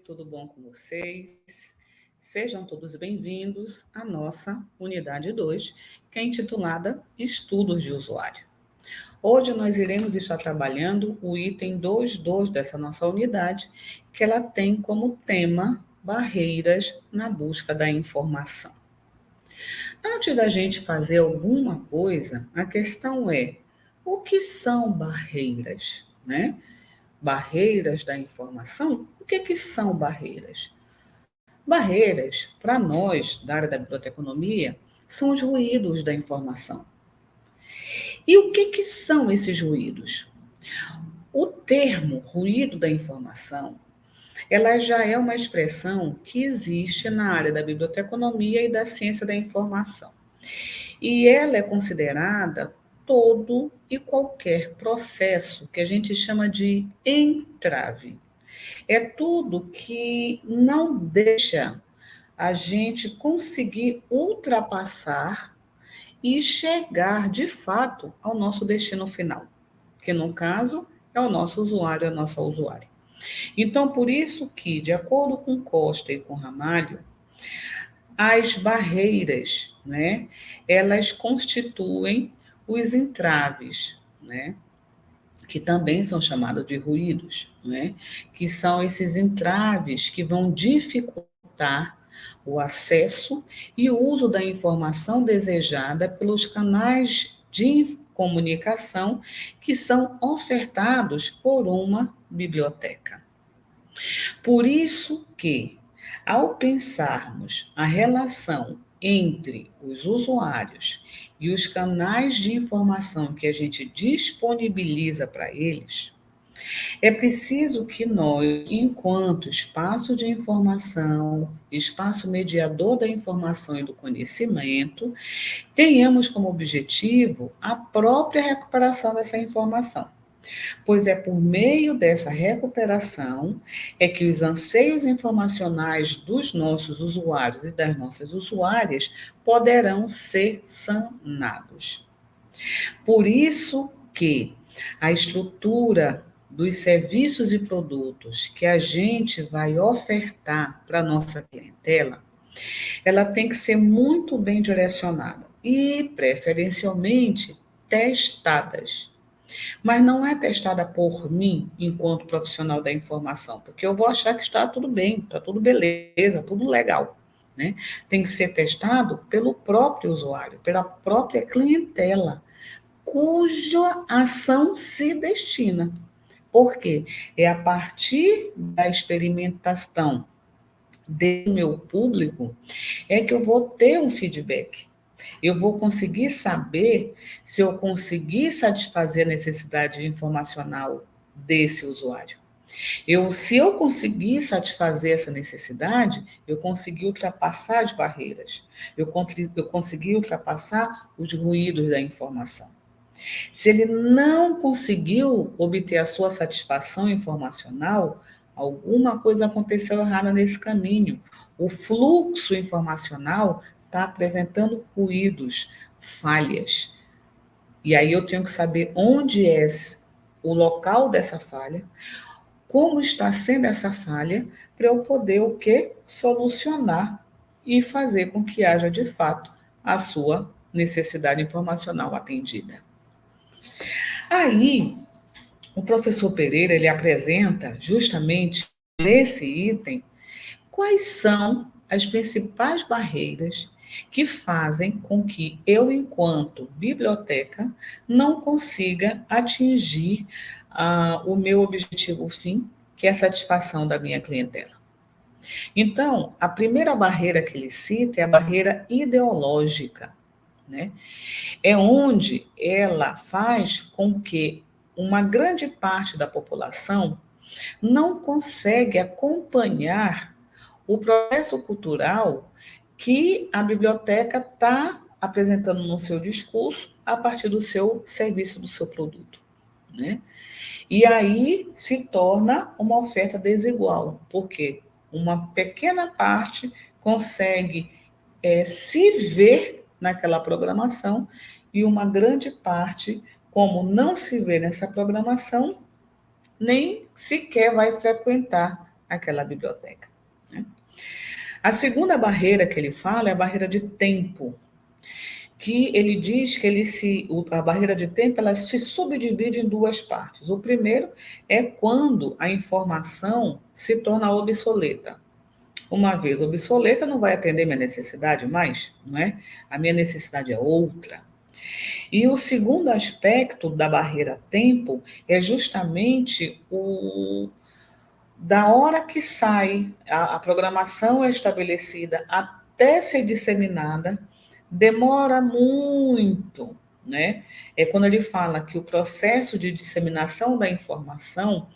tudo bom com vocês? Sejam todos bem-vindos à nossa unidade 2, que é intitulada Estudos de Usuário. Hoje nós iremos estar trabalhando o item 2.2 dessa nossa unidade, que ela tem como tema barreiras na busca da informação. Antes da gente fazer alguma coisa, a questão é: o que são barreiras, né? Barreiras da informação? O que são barreiras? Barreiras, para nós, da área da biblioteconomia, são os ruídos da informação. E o que são esses ruídos? O termo ruído da informação, ela já é uma expressão que existe na área da biblioteconomia e da ciência da informação. E ela é considerada todo e qualquer processo que a gente chama de entrave. É tudo que não deixa a gente conseguir ultrapassar e chegar, de fato, ao nosso destino final, que, no caso, é o nosso usuário, a nossa usuária. Então, por isso que, de acordo com Costa e com Ramalho, as barreiras, né, elas constituem os entraves, né, que também são chamados de ruídos, né, que são esses entraves que vão dificultar o acesso e o uso da informação desejada pelos canais de comunicação que são ofertados por uma biblioteca. Por isso que, ao pensarmos a relação entre os usuários e os canais de informação que a gente disponibiliza para eles, é preciso que nós, enquanto espaço de informação, espaço mediador da informação e do conhecimento, tenhamos como objetivo a própria recuperação dessa informação. Pois é por meio dessa recuperação é que os anseios informacionais dos nossos usuários e das nossas usuárias poderão ser sanados. Por isso que a estrutura dos serviços e produtos que a gente vai ofertar para a nossa clientela, ela tem que ser muito bem direcionada e, preferencialmente, testadas. Mas não é testada por mim, enquanto profissional da informação, porque eu vou achar que está tudo bem, está tudo beleza, tudo legal, né? Tem que ser testado pelo próprio usuário, pela própria clientela, cuja ação se destina. Por quê? É a partir da experimentação do meu público é que eu vou ter um feedback. Eu vou conseguir saber se eu conseguir satisfazer a necessidade informacional desse usuário. Se eu conseguir satisfazer essa necessidade, eu consegui ultrapassar as barreiras, eu consegui ultrapassar os ruídos da informação. Se ele não conseguiu obter a sua satisfação informacional, alguma coisa aconteceu errada nesse caminho. O fluxo informacional está apresentando ruídos, falhas. E aí eu tenho que saber onde é o local dessa falha, como está sendo essa falha, para eu poder o quê? Solucionar e fazer com que haja, de fato, a sua necessidade informacional atendida. Aí, o professor Pereira, ele apresenta justamente nesse item quais são as principais barreiras que fazem com que eu, enquanto biblioteca, não consiga atingir o meu objetivo fim, que é a satisfação da minha clientela. Então, a primeira barreira que ele cita é a barreira ideológica, né? É onde ela faz com que uma grande parte da população não consegue acompanhar o processo cultural que a biblioteca está apresentando no seu discurso a partir do seu serviço, do seu produto, né? E aí se torna uma oferta desigual, porque uma pequena parte consegue se ver naquela programação e uma grande parte, como não se vê nessa programação, nem sequer vai frequentar aquela biblioteca, né? A segunda barreira que ele fala é a barreira de tempo, que ele diz que a barreira de tempo ela se subdivide em duas partes. O primeiro é quando a informação se torna obsoleta. Uma vez obsoleta, não vai atender minha necessidade mais, não é? A minha necessidade é outra. E o segundo aspecto da barreira tempo é justamente o da hora que sai, a programação é estabelecida até ser disseminada, demora muito, né? É quando ele fala que o processo de disseminação da informação,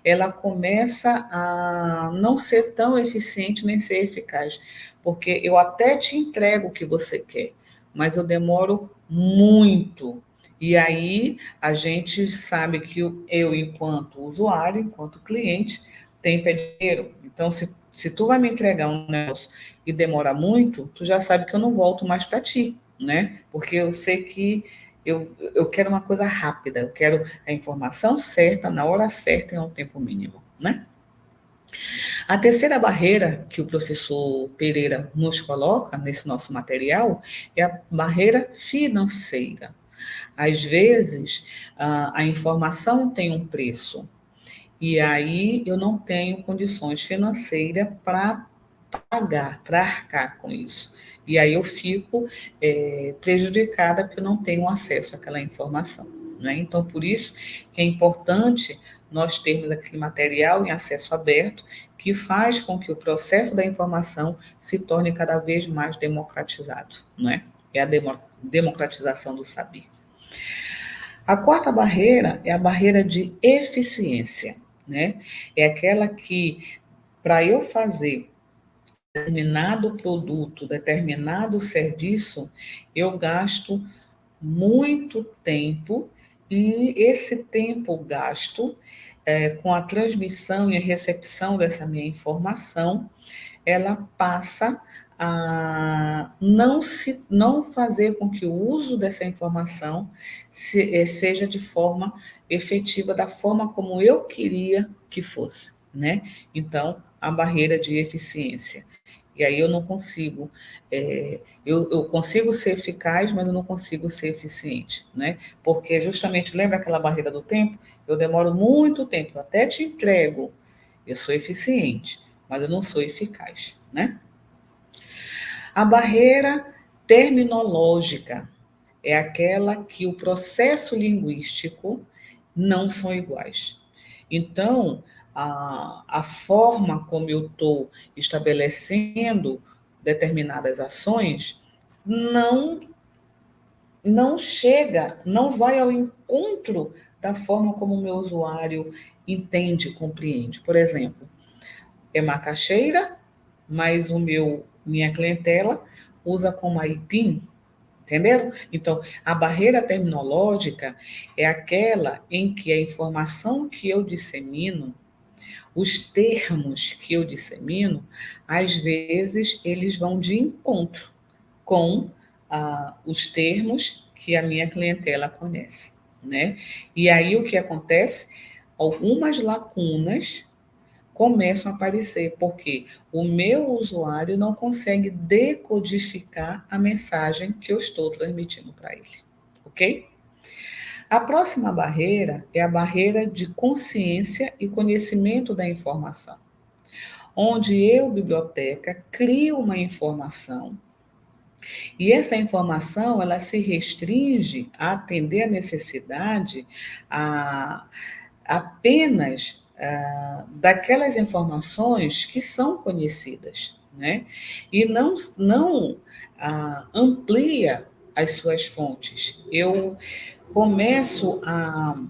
ela começa a não ser tão eficiente nem ser eficaz, porque eu até te entrego o que você quer, mas eu demoro muito. E aí a gente sabe que eu, enquanto usuário, enquanto cliente, tempo é dinheiro. Então, se tu vai me entregar um negócio e demora muito, tu já sabe que eu não volto mais para ti, né? Porque eu sei que eu quero uma coisa rápida, eu quero a informação certa, na hora certa, em um tempo mínimo, né? A terceira barreira que o professor Pereira nos coloca nesse nosso material é a barreira financeira. Às vezes, a informação tem um preço, e aí eu não tenho condições financeiras para pagar, para arcar com isso. E aí eu fico prejudicada porque eu não tenho acesso àquela informação, né? Então, por isso que é importante nós termos aquele material em acesso aberto, que faz com que o processo da informação se torne cada vez mais democratizado, não é? É a democratização do saber. A quarta barreira é a barreira de eficiência, né? É aquela que, para eu fazer determinado produto, determinado serviço, eu gasto muito tempo, e esse tempo gasto com a transmissão e a recepção dessa minha informação, ela passa a não fazer com que o uso dessa informação seja de forma efetiva, da forma como eu queria que fosse, né? Então, a barreira de eficiência. E aí eu não consigo, eu consigo ser eficaz, mas eu não consigo ser eficiente, né? Porque justamente, lembra aquela barreira do tempo? Eu demoro muito tempo, eu até te entrego, eu sou eficiente, mas eu não sou eficaz, né? A barreira terminológica é aquela que o processo linguístico não são iguais. Então, a forma como eu estou estabelecendo determinadas ações não, não chega, não vai ao encontro da forma como o meu usuário entende, compreende. Por exemplo, é macaxeira, mas minha clientela usa como aipim, entenderam? Então, a barreira terminológica é aquela em que a informação que eu dissemino, os termos que eu dissemino, às vezes eles vão de encontro com os termos que a minha clientela conhece, né? E aí o que acontece? Algumas lacunas começam a aparecer, porque o meu usuário não consegue decodificar a mensagem que eu estou transmitindo para ele, ok? A próxima barreira é a barreira de consciência e conhecimento da informação, onde eu, biblioteca, crio uma informação, e essa informação ela se restringe a atender a necessidade apenas daquelas informações que são conhecidas, né? E não amplia as suas fontes. Eu começo a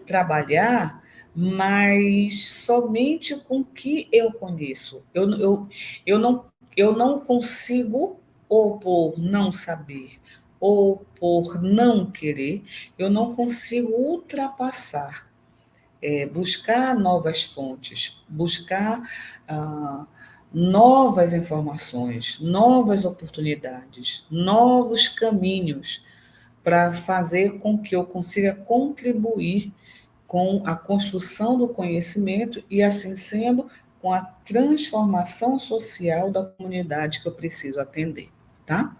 trabalhar, mas somente com o que eu conheço. Eu não consigo, ou por não saber, ou por não querer, eu não consigo ultrapassar, buscar novas fontes, buscar novas informações, novas oportunidades, novos caminhos para fazer com que eu consiga contribuir com a construção do conhecimento e, assim sendo, com a transformação social da comunidade que eu preciso atender, tá?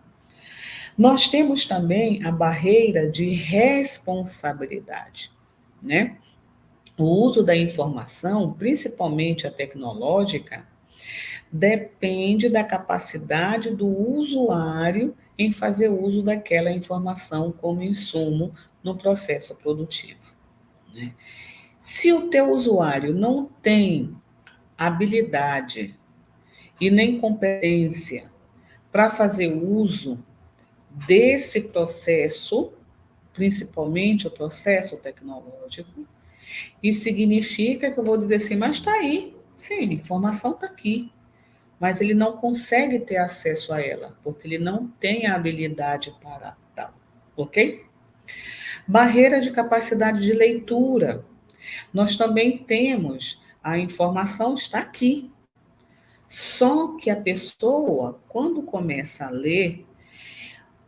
Nós temos também a barreira de responsabilidade, né? O uso da informação, principalmente a tecnológica, depende da capacidade do usuário em fazer uso daquela informação como insumo no processo produtivo, né? Se o teu usuário não tem habilidade e nem competência para fazer uso desse processo, principalmente o processo tecnológico, e significa que eu vou dizer assim, mas está aí, sim, a informação está aqui, mas ele não consegue ter acesso a ela, porque ele não tem a habilidade para tal, ok? Barreira de capacidade de leitura. Nós também temos, a informação está aqui, só que a pessoa, quando começa a ler,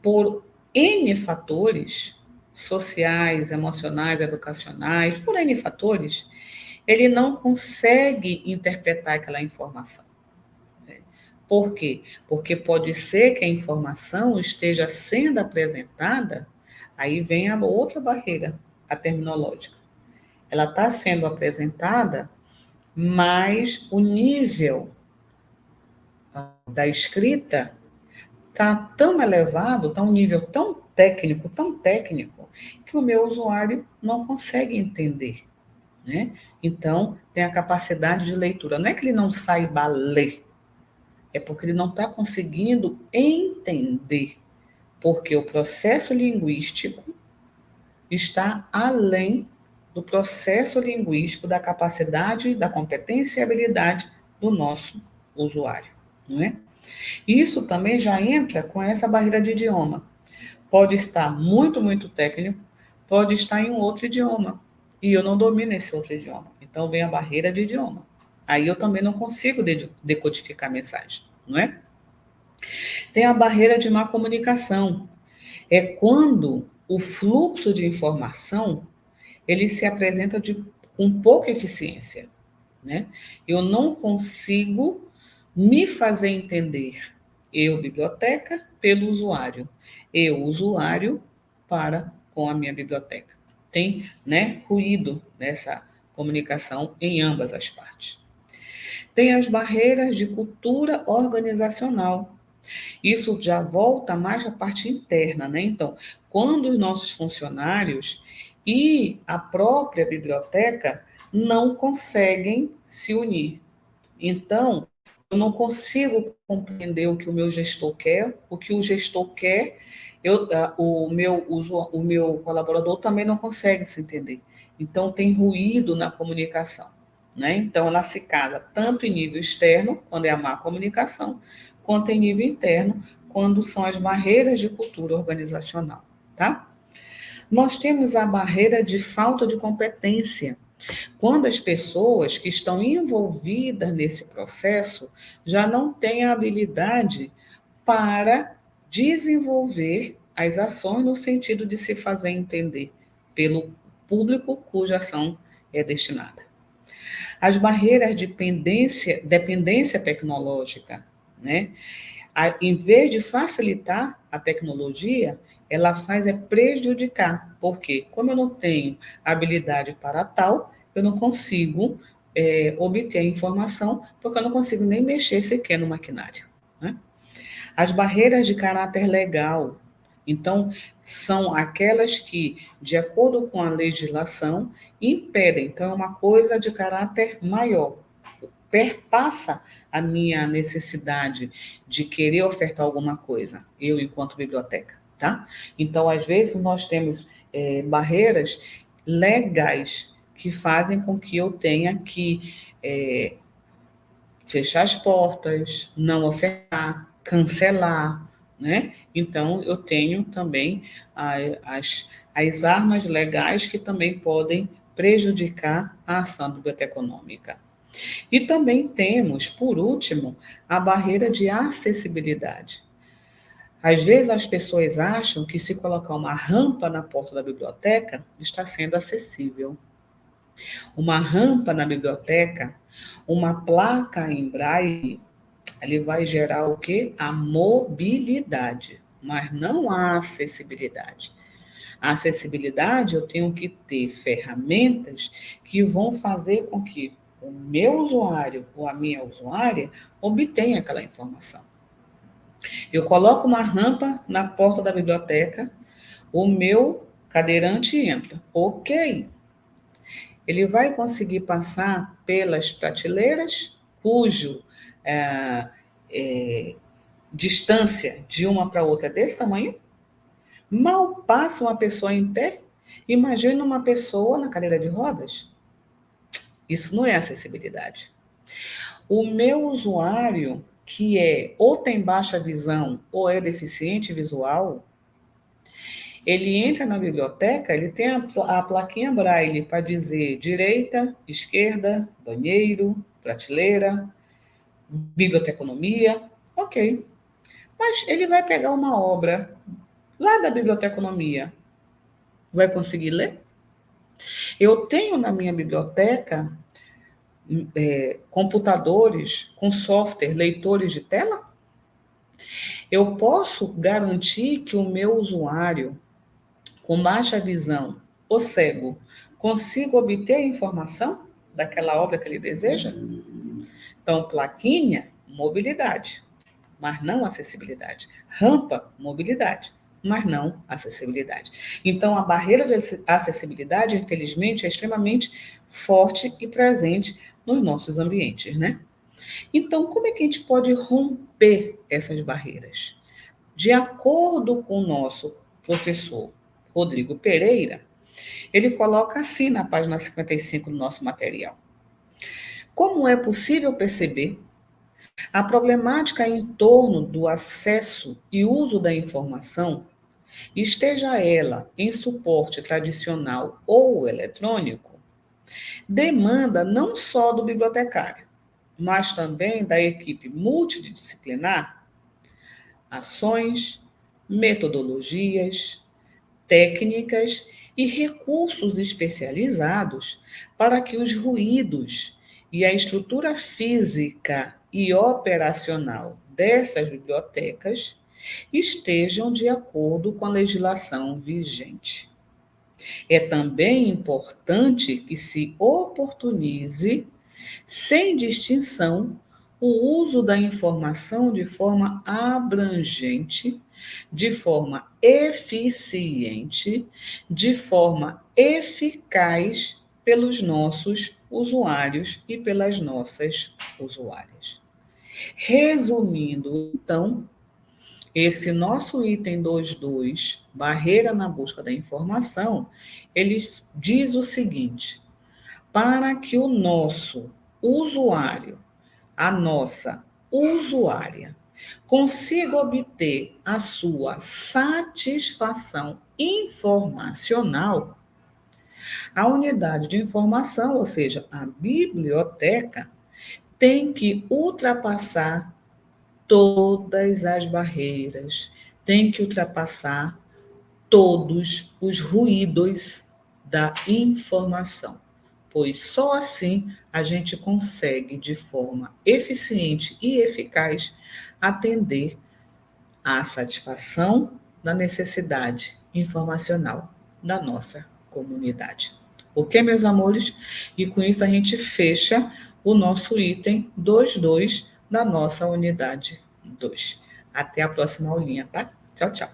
por N fatores, sociais, emocionais, educacionais, por N fatores, ele não consegue interpretar aquela informação. Por quê? Porque pode ser que a informação esteja sendo apresentada, aí vem a outra barreira, a terminológica. Ela está sendo apresentada, mas o nível da escrita está tão elevado, está um nível tão técnico, que o meu usuário não consegue entender, né? Então, tem a capacidade de leitura. Não é que ele não saiba ler, é porque ele não está conseguindo entender, porque o processo linguístico está além do processo linguístico, da capacidade, da competência e habilidade do nosso usuário, não é? Isso também já entra com essa barreira de idioma. Pode estar muito técnico, pode estar em um outro idioma, e eu não domino esse outro idioma. Então vem a barreira de idioma. Aí eu também não consigo decodificar a mensagem, não é? Tem a barreira de má comunicação. É quando o fluxo de informação ele se apresenta com pouca eficiência, né? Eu não consigo me fazer entender, eu, biblioteca, pelo usuário, eu, usuário, para com a minha biblioteca. Tem, né, ruído nessa comunicação em ambas as partes. Tem as barreiras de cultura organizacional. Isso já volta mais à parte interna, né? Então, quando os nossos funcionários e a própria biblioteca não conseguem se unir. Então, eu não consigo compreender o que o meu gestor quer, o que o gestor quer, o meu colaborador também não consegue se entender. Então, tem ruído na comunicação, né? Então, ela se casa tanto em nível externo, quando é a má comunicação, quanto em nível interno, quando são as barreiras de cultura organizacional, tá? Nós temos a barreira de falta de competência, quando as pessoas que estão envolvidas nesse processo já não têm a habilidade para desenvolver as ações no sentido de se fazer entender pelo público cuja ação é destinada. As barreiras de dependência tecnológica, né? Em vez de facilitar a tecnologia, ela faz é prejudicar. Por quê? Como eu não tenho habilidade para tal, eu não consigo obter a informação, porque eu não consigo nem mexer sequer no maquinário, né? As barreiras de caráter legal, então, são aquelas que, de acordo com a legislação, impedem. Então, é uma coisa de caráter maior, perpassa a minha necessidade de querer ofertar alguma coisa, eu enquanto biblioteca, tá? Então, às vezes, nós temos barreiras legais que fazem com que eu tenha que fechar as portas, não ofertar, cancelar, né? Então, eu tenho também as armas legais que também podem prejudicar a ação biblioteconômica. E também temos, por último, a barreira de acessibilidade. Às vezes as pessoas acham que se colocar uma rampa na porta da biblioteca está sendo acessível. Uma rampa na biblioteca Uma placa em braille, ele vai gerar o quê? A mobilidade, mas não a acessibilidade. A acessibilidade, eu tenho que ter ferramentas que vão fazer com que o meu usuário ou a minha usuária obtenha aquela informação. Eu coloco uma rampa na porta da biblioteca, o meu cadeirante entra. Ok. Ele vai conseguir passar pelas prateleiras, cujo distância de uma para outra é desse tamanho? Mal passa uma pessoa em pé? Imagina uma pessoa na cadeira de rodas. Isso não é acessibilidade. O meu usuário, que ou tem baixa visão ou é deficiente visual, ele entra na biblioteca, ele tem a plaquinha braille para dizer direita, esquerda, banheiro, prateleira, biblioteconomia, ok. Mas ele vai pegar uma obra lá da biblioteconomia, vai conseguir ler? Eu tenho na minha biblioteca computadores com software, leitores de tela? Eu posso garantir que o meu usuário com baixa visão ou cego consiga obter a informação daquela obra que ele deseja? Então, plaquinha, mobilidade, mas não acessibilidade. Rampa, mobilidade, mas não acessibilidade. Então, a barreira de acessibilidade, infelizmente, é extremamente forte e presente nos nossos ambientes, né? Então, como é que a gente pode romper essas barreiras? De acordo com o nosso professor Rodrigo Pereira, ele coloca assim na página 55 do nosso material. Como é possível perceber a problemática em torno do acesso e uso da informação, esteja ela em suporte tradicional ou eletrônico, demanda não só do bibliotecário, mas também da equipe multidisciplinar, ações, metodologias, técnicas e recursos especializados para que os ruídos e a estrutura física e operacional dessas bibliotecas estejam de acordo com a legislação vigente. É também importante que se oportunize, sem distinção, o uso da informação de forma abrangente, de forma eficiente, de forma eficaz pelos nossos usuários e pelas nossas usuárias. Resumindo, então, esse nosso item 2.2, barreira na busca da informação, ele diz o seguinte: para que o nosso usuário, a nossa usuária, consiga obter a sua satisfação informacional, a unidade de informação, ou seja, a biblioteca, tem que ultrapassar todas as barreiras, tem que ultrapassar todos os ruídos da informação, pois só assim a gente consegue, de forma eficiente e eficaz, atender à satisfação da necessidade informacional da nossa comunidade. Ok, meus amores? E com isso a gente fecha o nosso item 2.2 da nossa unidade 2. Até a próxima aulinha, tá? Tchau, tchau.